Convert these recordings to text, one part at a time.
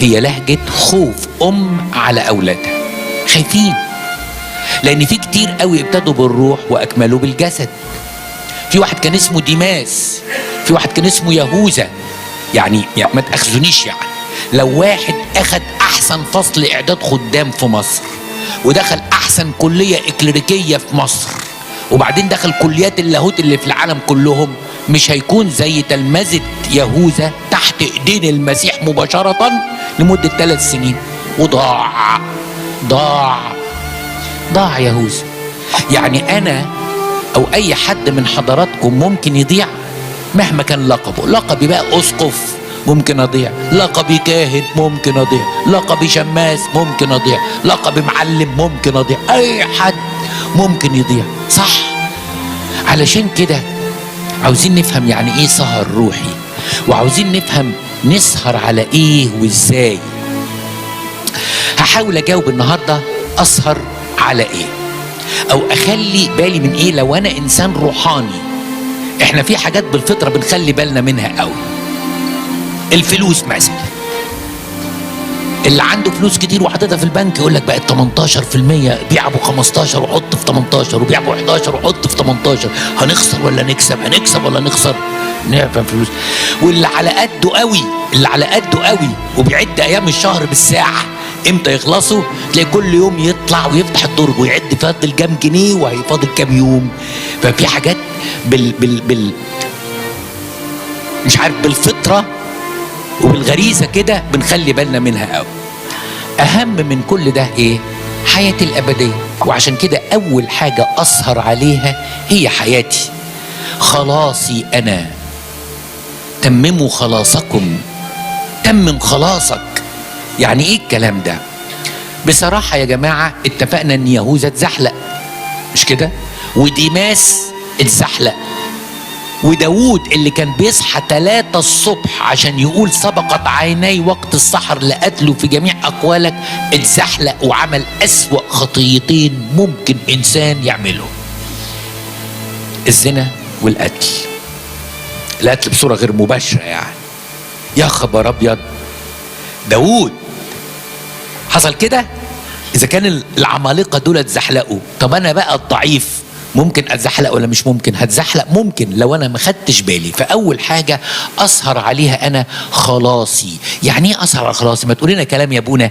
هي لهجة خوف على أولادها، خايفين، لأن في كتير قوي ابتدوا بالروح وأكملوا بالجسد. في واحد كان اسمه ديماس، في واحد كان اسمه يهوذا. يعني ما تأخذونيش، يعني لو واحد أخد أحسن فصل إعداد خدام في مصر، ودخل أحسن كلية إكليريكية في مصر، وبعدين دخل كليات اللاهوت اللي في العالم كلهم، مش هيكون زي تلمذة يهوذا تحت ايدين المسيح مباشرة لمدة 3 سنين. وضاع يهوذا. يعني انا او اي حد من حضراتكم ممكن يضيع مهما كان لقبه. لقبي بقى اسقف ممكن اضيع، لقبي كاهن ممكن اضيع، لقبي شماس ممكن اضيع، لقبي معلم ممكن اضيع، اي حد ممكن يضيع، صح؟ علشان كده عاوزين نفهم يعني ايه سهر روحي، وعاوزين نفهم نسهر على ايه وازاي. هحاول اجاوب النهارده اسهر على ايه، او اخلي بالي من ايه لو انا انسان روحاني. احنا في حاجات بالفطره بنخلي بالنا منها قوي. الفلوس مثلا، اللي عنده فلوس كتير وحاططها في البنك يقول لك بقت 18%، بيع ابو 15 وحط في 18، وبيع ابو 11 وحط في 18. هنخسر ولا نكسب؟ هنكسب ولا نخسر؟ نفهم فلوس. واللي على قده قوي وبيعد ايام الشهر بالساعه امتى يخلصوا، تلاقي كل يوم يطلع ويفتح الدرج ويعد فاضل كام جنيه وهيفاضل كام يوم. ففي حاجات مش عارف بالفطره وبالغريزه كده بنخلي بالنا منها قوي. اهم من كل ده ايه؟ حياتي الابديه. وعشان كده اول حاجه اسهر عليها هي حياتي، خلاصي انا. تمموا خلاصكم، تمم خلاصك. يعني ايه الكلام ده؟ بصراحه يا جماعه اتفقنا ان يهوذا اتزحلق، مش كده؟ وديماس اتزحلق، وداود اللي كان بيصحى 3 الصبح عشان يقول سبقت عيني وقت السحر لقتله في جميع أقوالك، اتزحلق وعمل أسوأ خطيتين ممكن إنسان يعمله: الزنا والقتل. القتل بصورة غير مباشرة يعني. يا خبر أبيض، داود حصل كده؟ إذا كان العمالقة دول اتزحلقوا، طب أنا بقى الضعيف ممكن اتزحلق ولا مش ممكن؟ هتزحلق ممكن لو انا ما خدتش بالي. فاول حاجه اسهر عليها انا خلاصي. يعني ايه اسهر على خلاصي؟ ما تقول لنا كلام يا ابونا.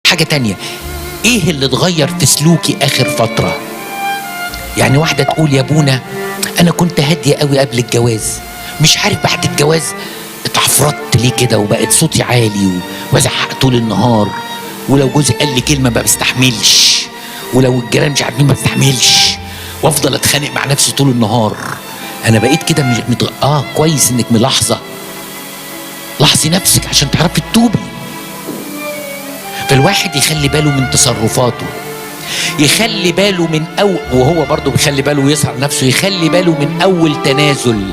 حاجة تانية، ايه اللي اتغير في سلوكي اخر فترة؟ يعني واحدة تقول يا ابونا انا كنت هادية قوي قبل الجواز، مش عارف بعد الجواز اتعفرت ليه كده وبقت صوتي عالي وازعق طول النهار، ولو جوزي قال لي كلمة ما بستحملش، ولو الجيران مش عارفين ما بستحملش، وافضل اتخانق مع نفسي طول النهار. انا بقيت كده كويس انك ملاحظة. لاحظي نفسك عشان تعرفي تتوبي. فالواحد يخلي باله من تصرفاته، يخلي باله من وهو برضه بيخلي باله ويسهر نفسه، يخلي باله من اول تنازل،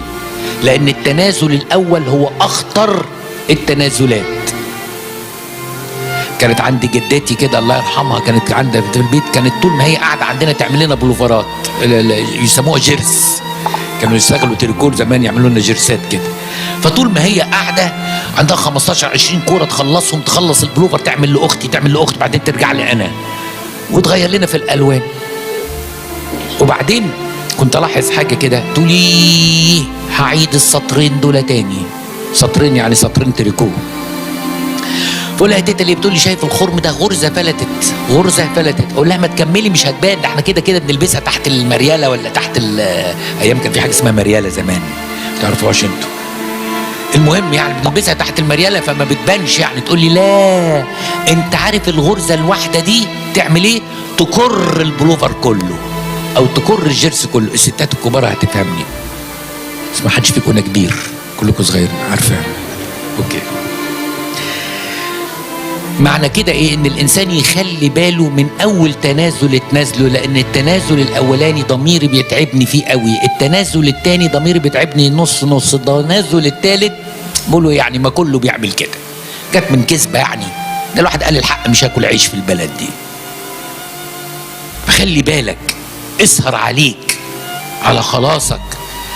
لان التنازل الاول هو اخطر التنازلات. كانت عندي جدتي كده الله يرحمها، كانت عندها في البيت، كانت طول ما هي قاعده عندنا تعمل لنا بلوفرات يسموها جيرس، كانوا يشتغلوا تريكور زمان يعملوا لنا جيرسات كده. فطول ما هي قاعده عندها 15 20 كوره تخلصهم، تخلص البلوفر تعمل لاختي، تعمل لاختي، بعدين ترجع لي انا وتغير لنا في الالوان. وبعدين كنت الاحظ حاجه كده، تقولي هعيد السطرين دول تاني، سطرين يعني سطرين تريكو. فقول لها يا تيتا ليه؟ بتقول لي شايف الخرم ده غرزه فلتت، غرزه فلتت. اقول لها ما تكملي مش هتبان، ده احنا كده كده بنلبسها تحت المرياله ولا تحت ايام كان في حاجه اسمها مرياله زمان، ما تعرفوهاش انتوا. المهم يعني بنلبسها تحت المرياله فما بتبانش يعني. تقول لي لا، انت عارف الغرزه الواحده دي تعمل ايه؟ تكر البلوفر كله او تكر الجيرس كله. الستات الكبار هتفهمني، بس ما حدش فيكم كبير، كلكم صغيرين عارفه. اوكي، معنى كده ايه؟ ان الانسان يخلي باله من اول تنازل تنازله، لان التنازل الاولاني ضميري بيتعبني فيه قوي، التنازل الثاني ضميري بيتعبني نص نص، التنازل الثالث بقوله يعني ما كله بيعمل كده، جت من كذبه يعني، ده الواحد قال الحق مش هاكل عيش في البلد دي. فخلي بالك، اسهر عليك، على خلاصك،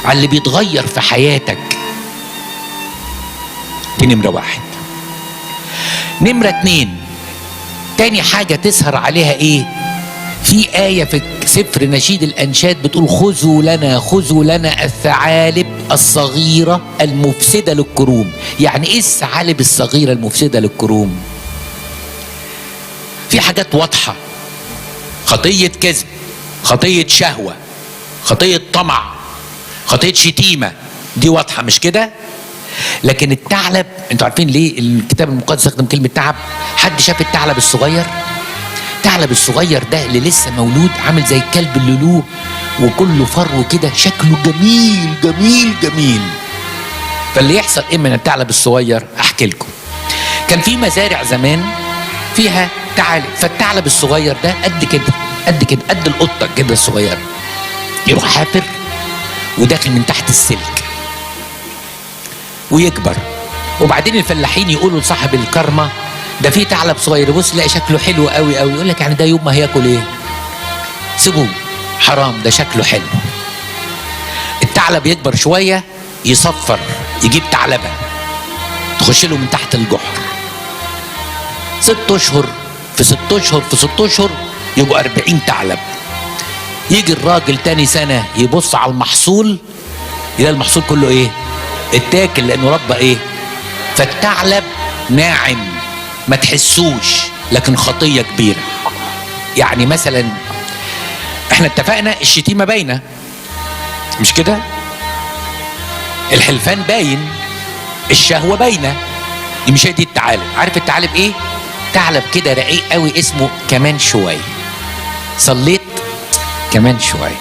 على اللي بيتغير في حياتك. دي نمره واحد. نمرة 2، تاني حاجة تسهر عليها ايه؟ في آية في سفر نشيد الأنشاد بتقول خذوا لنا خذوا لنا الثعالب الصغيرة المفسدة للكروم. يعني ايه الثعالب الصغيرة المفسدة للكروم؟ في حاجات واضحة، خطية كذب، خطية شهوة، خطية طمع، خطية شتيمة، دي واضحة مش كده؟ لكن الثعلب، انتوا عارفين ليه الكتاب المقدس استخدم كلمه تعب؟ حد شاف الثعلب الصغير؟ الثعلب الصغير ده اللي لسه مولود عامل زي الكلب اللولو وكله فرو كده، شكله جميل جميل جميل. فاللي يحصل ايه من الثعلب الصغير؟ احكي لكم. كان في مزارع زمان فيها ثعالب، فالثعلب الصغير ده قد كده قد كده، قد القطه كده الصغيره، يروح حافر وداخل من تحت السلك ويكبر. وبعدين الفلاحين يقولوا لصاحب الكرمه ده في ثعلب صغير، يبص يلاقي شكله حلو قوي قوي، يقول لك يعني ده يوم ما هياكل ايه؟ سيبوه، حرام، ده شكله حلو. الثعلب يكبر شويه يصفر، يجيب ثعلبه تخش له من تحت الجحر. 6 اشهر في 6 اشهر في 6 اشهر يبقوا 40 ثعلب. يجي الراجل تاني سنه يبص على المحصول، يلاقي المحصول كله ايه؟ اتاكل، لانه ربى ايه؟ فالثعلب ناعم ما تحسوش، لكن خطيه كبيره. يعني مثلا احنا اتفقنا الشتيمه باينه مش كده؟ الحلفان باين، الشهوه باينه، دي مش هي دي الثعالب. عارف الثعالب ايه؟ ثعلب كده رقيق قوي اسمه كمان شويه. صليت كمان شويه،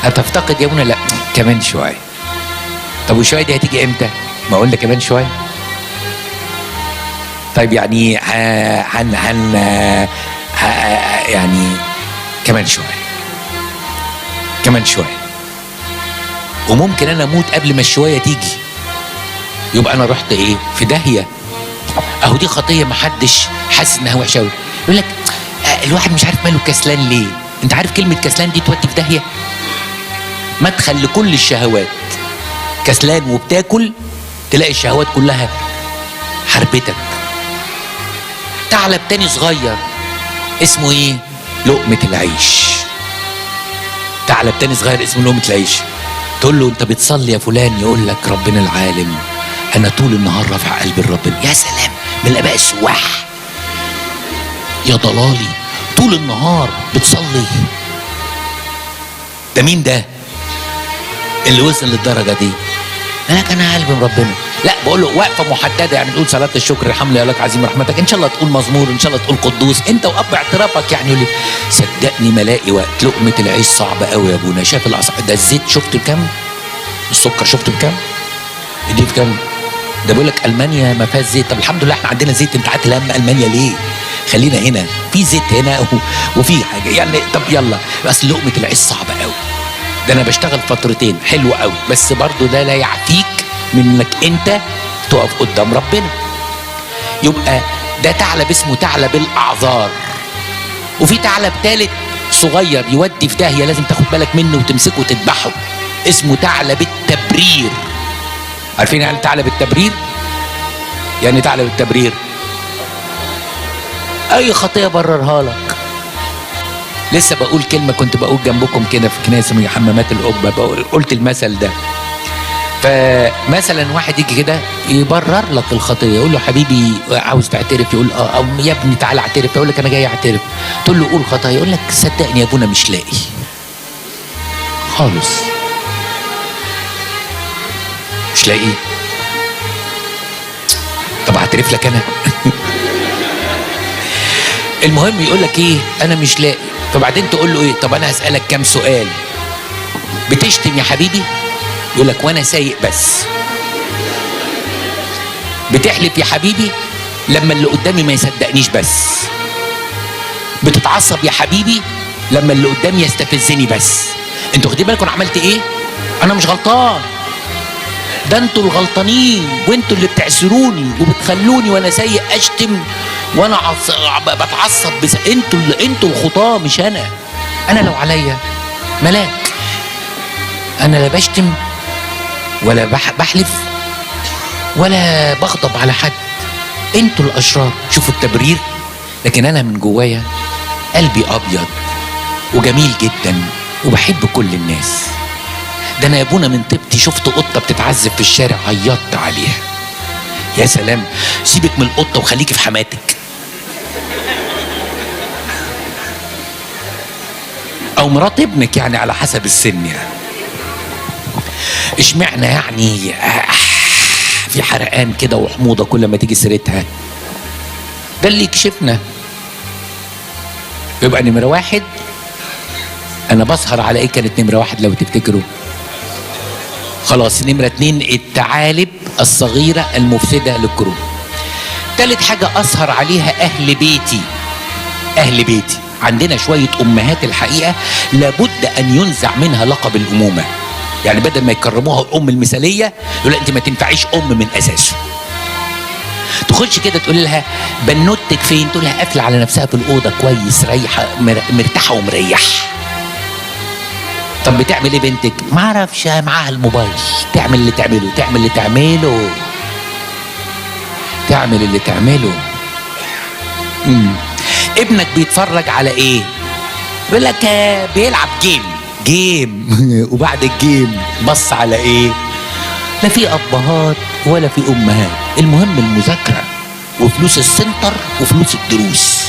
هتفتقد يا ابونا؟ لا كمان شويه. طب وشويه دي هتيجي امتى؟ ما اقول لك كمان شويه. طيب يعني يعني كمان شويه، كمان شويه، وممكن انا اموت قبل ما الشويه تيجي، يبقى انا رحت ايه؟ في داهيه. اهو دي خطيه محدش حاسس انها وحشه قوي. يقول لك الواحد مش عارف ماله كسلان ليه. انت عارف كلمه كسلان دي تودي في داهيه؟ مدخل لكل الشهوات. كسلان وبتاكل تلاقي الشهوات كلها حربتك. ثعلب تاني صغير اسمه ايه؟ لقمة العيش. ثعلب تاني صغير اسمه لقمة العيش. تقول له انت بتصلي يا فلان؟ يقول لك ربنا العالم انا طول النهار رافع قلبي لربنا. يا سلام، من الاباء السواح. يا ضلالي، طول النهار بتصلي؟ ده مين ده اللي وصل للدرجه دي؟ انا قلبي من ربنا. لا، بقول له وقفه محدده، يعني تقول صلاه الشكر الحمد لله لك عظيم رحمتك، ان شاء الله تقول مزمور، ان شاء الله تقول قدوس، انت واب اعترافك. يعني يقول لي صدقني ما الاقي وقت، لقمه العيش صعبه قوي يا ابونا. شاف ده الزيت شفته بكام؟ السكر شفته بكام؟ دي بكام؟ ده بيقول لك المانيا ما فيهاش زيت. طب الحمد لله احنا عندنا زيت. انت عارف هم المانيا ليه؟ خلينا هنا في زيت هنا وفي حاجه يعني. طب يلا، بس لقمه العيش صعبه قوي. ده انا بشتغل فترتين حلو قوي، بس برضو ده لا يعفيك من انك انت تقف قدام ربنا. يبقى ده ثعلب اسمه ثعلب الاعذار. وفي ثعلب ثالث صغير يودي في داهيه، لازم تاخد بالك منه وتمسكه وتذبحه. اسمه ثعلب التبرير. عارفين يعني ثعلب التبرير؟ يعني ثعلب التبرير اي خطيه بررها لك. لسه بقول كلمه كنت بقول جنبكم كده في كنيسه من حمامات القبه، قلت المثل ده. فمثلا واحد يجي كده يبرر لك الخطيه، يقول له حبيبي عاوز تعترف، يقول او يا ابني تعالى اعترف، يقول لك انا جاي اعترف. تقول له قول خطيه، يقول لك صدقني يا ابونا مش لاقي خالص، مش لاقي. طب اعترف لك انا. المهم يقول لك ايه، انا مش لاقي. فبعدين تقول له ايه، طب انا هسالك كام سؤال. بتشتم يا حبيبي؟ يقول لك وانا سايق بس. بتحلف يا حبيبي؟ لما اللي قدامي ما يصدقنيش بس. بتتعصب يا حبيبي؟ لما اللي قدامي يستفزني بس. انتوا واخدين بالكم انا عملت ايه؟ انا مش غلطان، ده انتوا الغلطانين، وانتوا اللي بتعسروني وبتخلوني وانا سايق اشتم وانا بتعصب بس. انتوا الخطاه مش انا. انا لو عليا ملاك، انا لا بشتم ولا بحلف ولا بغضب على حد، انتوا الاشرار. شوفوا التبرير. لكن انا من جوايا قلبي ابيض وجميل جدا وبحب كل الناس. ده انا يا ابونا من طيبتي شفت قطه بتتعذب في الشارع عيطت عليها. يا سلام، سيبك من القطه وخليكي في حماتك او مرات ابنك، يعني على حسب السن. يعني اشمعنى يعني في حرقان كده وحموضه كل ما تيجي سيرتها؟ ده اللي يكشفنا. يبقى نمره واحد، انا بسهر على ايه؟ كانت نمره واحد لو تفتكروا. خلاص، نمره اتنين الثعالب الصغيره المفسده للكروب. تالت حاجه اسهر عليها اهل بيتي. اهل بيتي عندنا شويه امهات الحقيقه لابد ان ينزع منها لقب الامومه. يعني بدل ما يكرموها الام المثاليه يقول انت ما تنفعيش ام من اساسه. تخش كده تقول لها بنوتك فين؟ تقول لها قافله على نفسها في الاوضه كويس، رايحه مرتاحه ومريح. طب بتعمل ايه بنتك؟ ما اعرفش، معاها الموبايل. تعمل اللي تعمله، تعمل اللي تعمله، تعمل اللي تعمله. ابنك بيتفرج على ايه؟ يقول لك بيلعب جيم وبعد الجيم بص على ايه؟ لا في ابهات ولا في امهات. المهم المذاكره وفلوس السنتر وفلوس الدروس.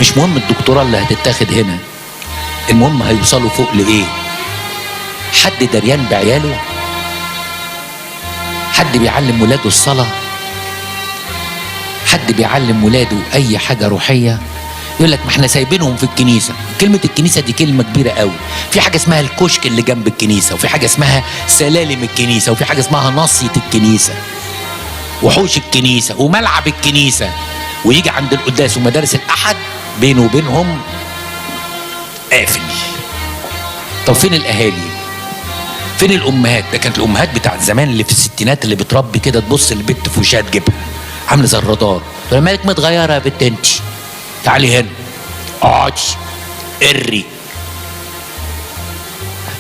مش مهم الدكتوراه اللي هتتاخد هنا، المهم هيوصلوا فوق لايه؟ حد دريان بعياله؟ حد بيعلم ولاده الصلاه؟ حد بيعلم ولاده اي حاجه روحيه؟ يقول لك ما احنا سايبينهم في الكنيسه. كلمه الكنيسه دي كلمه كبيره قوي. في حاجه اسمها الكشك اللي جنب الكنيسه، وفي حاجه اسمها سلالم الكنيسه، وفي حاجه اسمها ناصيه الكنيسه وحوش الكنيسه وملعب الكنيسه. ويجي عند القداس ومدارس الاحد بينه وبينهم قافل. طب فين الاهالي؟ فين الامهات؟ ده كانت الامهات بتاعت زمان اللي في الستينات اللي بتربي كده، تبص البنت في وشها تجيبها عامله زي الرادار. مالك متغيره يا بنت انت؟ تعالي هنا اقعدي قري.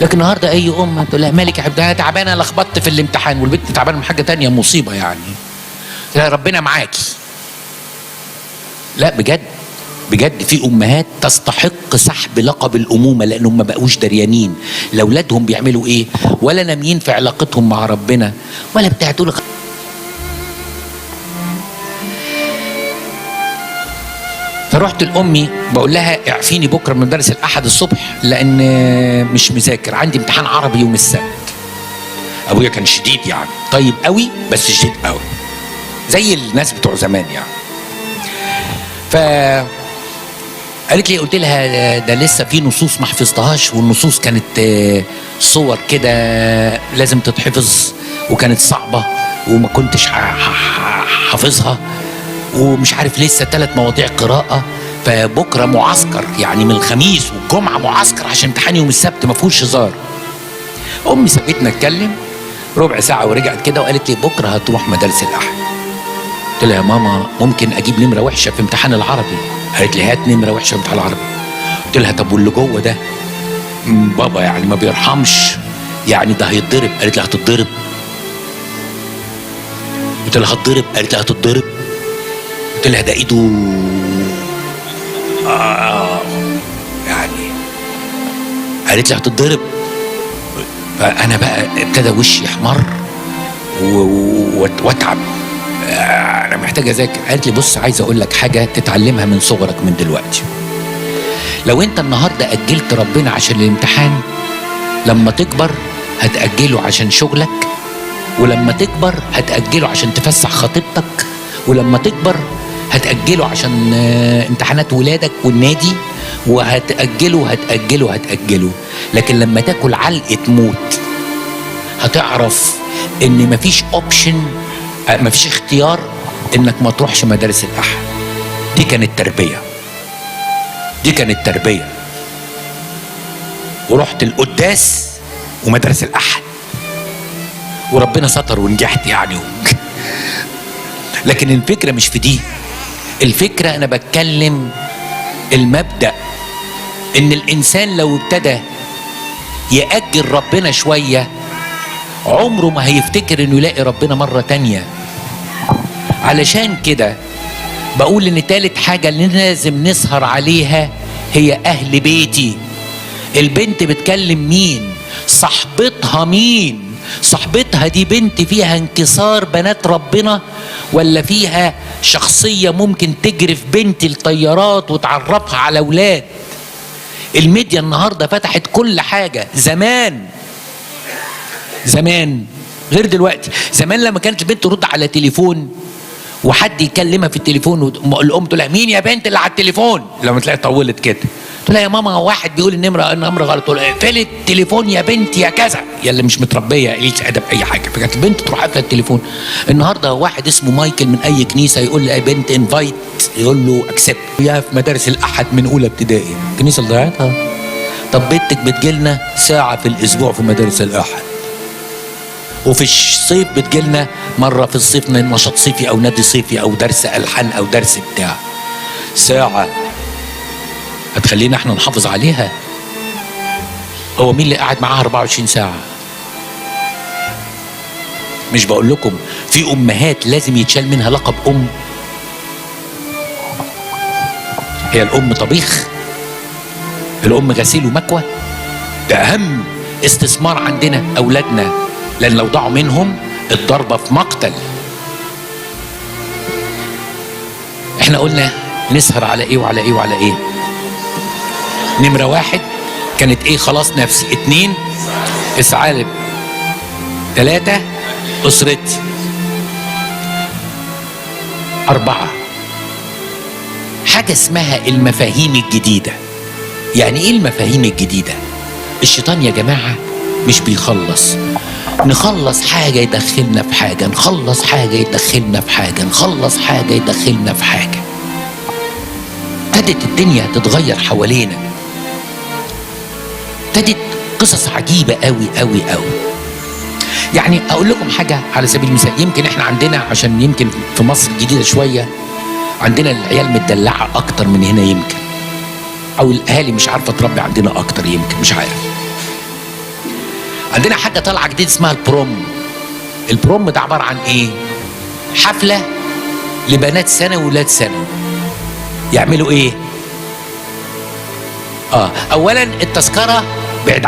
لكن النهارده اي ام تقول لها مالك يا حبيبتي؟ انا تعبانه لخبطت في الامتحان، والبنت تعبانه من حاجه تانية، مصيبه يعني. لا ربنا معاكي. لا بجد بجد في امهات تستحق سحب لقب الامومه لانهم ما بقوش دريانين لاولادهم بيعملوا ايه، ولا ناميين في علاقتهم مع ربنا، ولا بتاع. تقول فرحت لامي بقول لها اعفيني بكره من مدرس الاحد الصبح لان مش مذاكر، عندي امتحان عربي يوم السبت. ابويا كان شديد يعني، طيب قوي بس شديد قوي زي الناس بتوع زمان يعني. ف قالت لي، قلت لها ده لسه في نصوص ما حفظتهاش، والنصوص كانت صور كده لازم تتحفظ وكانت صعبه وما كنتش حافظها، ومش عارف لسه 3 مواضيع قراءه، فبكره معسكر يعني من الخميس والجمعه معسكر عشان امتحان يوم السبت ما فيهوش هزار. امي سابتنا اتكلم ربع ساعه ورجعت كده وقالت لي بكره هتروح مدارس الاحد. قلت لها يا ماما ممكن اجيب نمره وحشه في امتحان العربي. قالت لي هات نمره وحشه في امتحان العربي. قلت لها طب واللي جوه ده؟ بابا يعني ما بيرحمش، يعني ده هيتضرب. قالت لي هتتضرب؟ قلت لها هتضرب؟ قالت لي هتتضرب. قلت لها ده ايده يعني. قالت لي هتتضرب. فانا بقى ابتدى وشي يحمر واتعب، انا محتاج اذاكر. قالت لي بص عايز اقول لك حاجه تتعلمها من صغرك من دلوقتي. لو انت النهارده اجلت ربنا عشان الامتحان، لما تكبر هتاجله عشان شغلك، ولما تكبر هتاجله عشان تفسح خطيبتك، ولما تكبر هتاجله عشان امتحانات ولادك والنادي، وهتاجله. لكن لما تاكل علقه موت هتعرف ان مفيش اوبشن، مفيش اختيار انك ما تروحش مدارس الاحد. دي كانت تربيه. ورحت القداس ومدارس الاحد، وربنا ستر ونجحت يعني. لكن الفكره مش في دي، الفكره انا بتكلم المبدأ ان الانسان لو ابتدى يأجل ربنا شويه عمره ما هيفتكر انه يلاقي ربنا مرة تانية. علشان كده بقول ان تالت حاجة اللي لازم نسهر عليها هي اهل بيتي. البنت بتكلم مين؟ صاحبتها مين؟ صاحبتها دي بنت فيها انكسار بنات ربنا، ولا فيها شخصية ممكن تجري في بنت الطيارات وتعرفها على اولاد؟ الميديا النهاردة فتحت كل حاجة. زمان غير دلوقتي. زمان لما كانت البنت ترد على تليفون وحد يكلمها في التليفون، الام تقول لها مين يا بنت اللي على التليفون؟ لما تلاقي طولت كده تقول لها يا ماما واحد بيقول النمره غلط. تقول اقفلي التليفون يا بنت يا كذا، يا اللي مش متربيه قليله ادب اي حاجه. فكانت البنت تروح قافله التليفون. النهارده واحد اسمه مايكل من اي كنيسه يقول لي بنت انفايت، يقول له اكسبت. يا في مدارس الاحد من اولى ابتدائي، الكنيسه اللي ضيعتها. طب بنتك بتجيلنا ساعه في الاسبوع في مدارس الاحد، وفي الصيف بتجيلنا مرة في الصيف نشاط صيفي أو نادي صيفي أو درس ألحان أو درس بتاع. ساعة هتخلينا احنا نحافظ عليها؟ هو مين اللي قاعد معاها 24 ساعة؟ مش بقول لكم في أمهات لازم يتشال منها لقب أم؟ هي الأم طبيخ؟ الأم غسيل ومكوى؟ ده أهم استثمار عندنا أولادنا، لأن لو ضاعوا منهم الضربة في مقتل. احنا قلنا نسهر على ايه وعلى ايه وعلى ايه؟ نمرة واحد كانت ايه؟ خلاص نفسي. 2 اسعاد. 3 اسرتي. 4 حاجة اسمها المفاهيم الجديدة. يعني ايه المفاهيم الجديدة؟ الشيطان يا جماعة مش بيخلص، نخلص حاجة يدخلنا في حاجة، نخلص حاجة يدخلنا في حاجة، نخلص حاجة يدخلنا في حاجة. ابتدت الدنيا تتغير حوالينا، ابتدت قصص عجيبة قوي قوي قوي. يعني اقول لكم حاجة على سبيل المثال، يمكن احنا عندنا عشان يمكن في مصر الجديدة شوية عندنا العيال متدلعة اكتر من هنا، يمكن او الاهالي مش عارفة تربي عندنا اكتر، يمكن مش عارف. عندنا حاجة طالعة جديد اسمها البروم. البروم ده عبارة عن ايه؟ حفلة لبنات ثانوي وولاد ثانوي. يعملوا ايه؟ اولا التذكرة بعد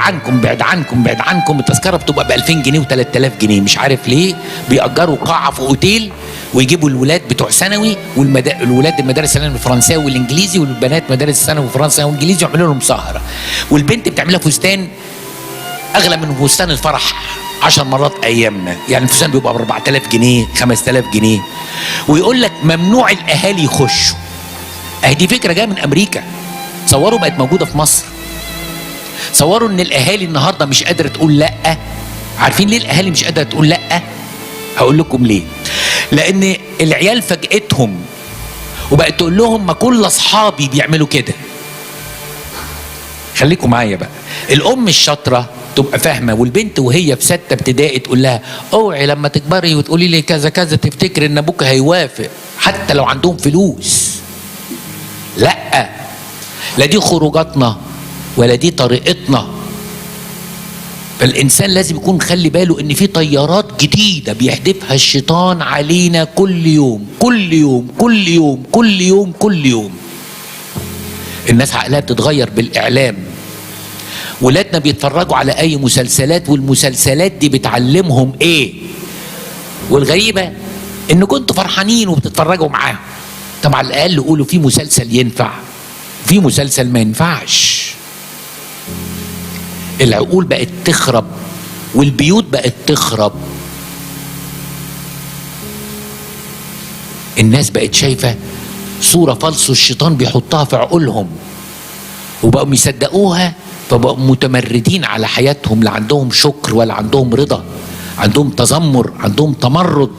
عنكم التذكرة بتبقى ب 2000 جنيه و3000 جنيه، مش عارف ليه. بيأجروا قاعة في اوتيل ويجيبوا الولاد بتوع ثانوي والولاد المدارس الثانوي الفرنساوي والانجليزي، والبنات مدارس الثانوي فرنساوي وانجليزي، ويعملوا لهم سهرة. والبنت بتعملها فستان اغلى من فستان الفرح 10 مرات ايامنا، يعني الفستان بيبقى ب 4000 جنيه 5000 جنيه. ويقول لك ممنوع الاهالي يخشوا. دي فكره جايه من امريكا. تصوروا بقت موجوده في مصر. تصوروا ان الاهالي النهارده مش قادره تقول لا. عارفين ليه الاهالي مش قادره تقول لا؟ هقول لكم ليه. لان العيال فاجئتهم وبقت تقول لهم ما كل اصحابي بيعملوا كده. خليكم معايا بقى. الام الشاطره تبقى فاهمه، والبنت وهي في 6 ابتدائي تقول لها اوعي لما تكبري وتقولي لي كذا كذا تفتكر ان ابوك هيوافق حتى لو عندهم فلوس. لا دي خروجاتنا ولا دي طريقتنا فالإنسان لازم يكون خلي باله إن في طيارات جديدة بيحدفها الشيطان علينا كل يوم كل يوم كل يوم كل يوم كل يوم. الناس عقلها بتتغير بالإعلام. ولادنا بيتفرجوا على أي مسلسلات، والمسلسلات دي بتعلمهم إيه؟ والغريبة إن كنتوا فرحانين وبتتفرجوا معاهم. طب على الأقل قولوا في مسلسل ينفع، في مسلسل ما ينفعش. العقول بقت تخرب والبيوت بقت تخرب. الناس بقت شايفة صورة فالصو الشيطان بيحطها في عقولهم وبقوا يصدقوها، فبقوا متمردين على حياتهم. لا عندهم شكر ولا عندهم رضا، عندهم تذمر، عندهم تمرد.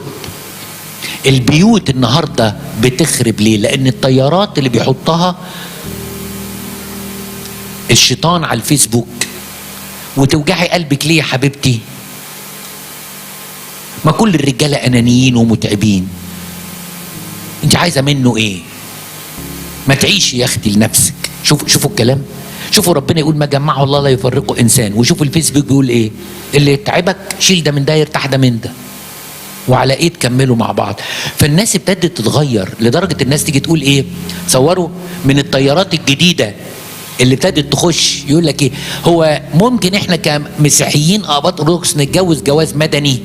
البيوت النهاردة بتخرب ليه؟ لأن الطيارات اللي بيحطها الشيطان على الفيسبوك. وتوجعي قلبك ليه يا حبيبتي؟ ما كل الرجالة أنانيين ومتعبين، انت عايزة منه ايه؟ ما تعيشي يا اختي لنفسك. شوفوا الكلام، شوفوا ربنا يقول ما جمعه الله لا يفرقه انسان، وشوفوا الفيسبوك بيقول ايه؟ اللي يتعبك شيل ده من ده يرتاح ده من ده، وعلى ايه تكملوا مع بعض. فالناس ابتدت تتغير لدرجة الناس تيجي تقول ايه؟ صوروا من الطيارات الجديدة اللي ابتدت تخش، يقول لك ايه؟ هو ممكن احنا كمسيحيين اباط ارثوذكس نتجوز جواز مدني؟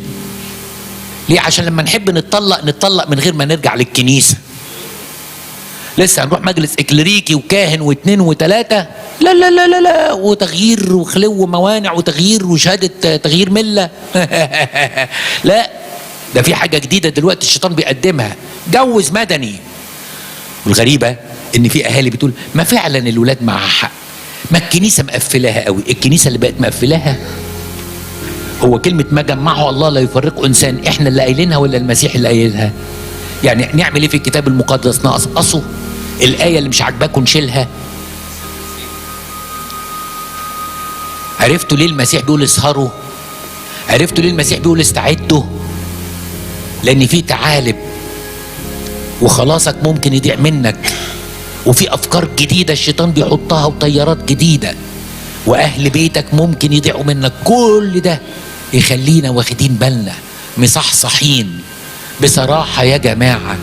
ليه؟ عشان لما نحب نتطلق من غير ما نرجع للكنيسة. لسه هنروح مجلس اكليريكي وكاهن واثنين وثلاثة؟ لا لا لا لا لا، وتغيير وخلو موانع وتغيير وشهادة تغيير ملة. لا، ده في حاجة جديدة دلوقتي الشيطان بيقدمها، جوز مدني. والغريبة ان في اهالي بتقول ما فعلا الولاد معها حق، ما الكنيسة مقفلاها قوي. الكنيسة اللي بقت مقفلاها؟ هو كلمة ما جمعه الله لا يفرقه انسان احنا اللي قايلينها ولا المسيح اللي قايلها؟ يعني نعمل ايه في الكتاب المقدس؟ نقصقصه؟ الآية اللي مش عاجباكم نشيلها؟ عرفتوا ليه المسيح بيقول اسهروا؟ عرفتوا ليه المسيح بيقول استعدوا؟ لأن في تعالب وخلاصك ممكن يضيع منك، وفي أفكار جديدة الشيطان بيحطها وطيارات جديدة، وأهل بيتك ممكن يضيعوا منك. كل ده يخلينا واخدين بالنا مصحصحين. بصراحة يا جماعة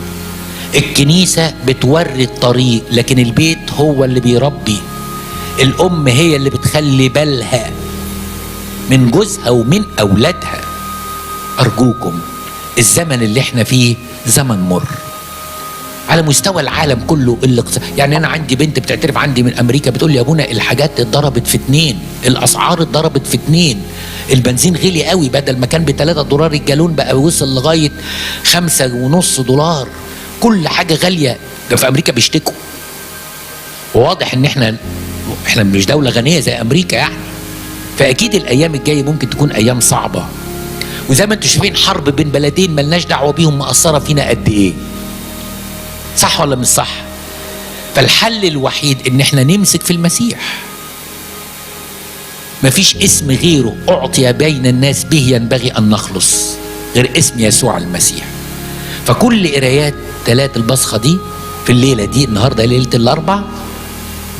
الكنيسة بتوري الطريق، لكن البيت هو اللي بيربي. الأم هي اللي بتخلي بالها من جوزها ومن أولادها. أرجوكم، الزمن اللي احنا فيه زمن مر على مستوى العالم كله. يعني أنا عندي بنت بتعترف عندي من أمريكا، بتقول لي يا ابونا الحاجات اتضربت في 2، الأسعار اتضربت في 2، البنزين غلي قوي، بدل ما كان ب$3 الجالون بقى وصل لغاية $5.50. كل حاجة غالية. ده في أمريكا بيشتكوا. وواضح إن احنا مش دولة غنية زي أمريكا يعني. فأكيد الأيام الجاية ممكن تكون أيام صعبة، وزي ما انتم شايفين حرب بين بلدين ملناش دعوة بيهم مأثرة فينا قد إيه. صح ولا مش صح؟ فالحل الوحيد إن احنا نمسك في المسيح. مفيش اسم غيره أعطي بين الناس به ينبغي أن نخلص غير اسم يسوع المسيح. فكل قرايات 3 البصخة دي في الليلة دي، النهاردة ليلة الأربع،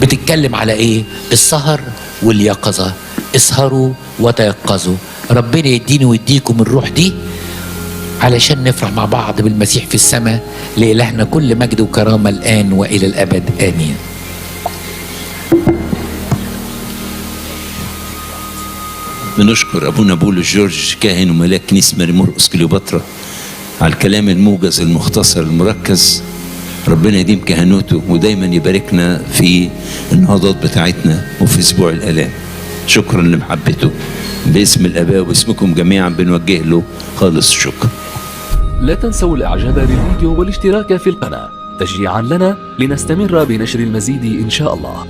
بتتكلم على إيه؟ السهر واليقظة. اسهروا وتيقظوا. ربنا يديني ويديكم الروح دي علشان نفرح مع بعض بالمسيح في السماء. لإلهنا كل مجد وكرامة الآن وإلى الأبد آمين. بنشكر أبونا بولس جورج كاهن وملاك كنيسة ماري مرقس كليوباترا على الكلام الموجز المختصر المركز. ربنا يديم كهنوته ودايما يباركنا في النهضات بتاعتنا وفي أسبوع الآلام. شكرا لمحبته. باسم الآباء واسمكم جميعا بنوجه له خالص الشكر. لا تنسوا الإعجاب بالفيديو والاشتراك في القناة تشجيعا لنا لنستمر بنشر المزيد إن شاء الله.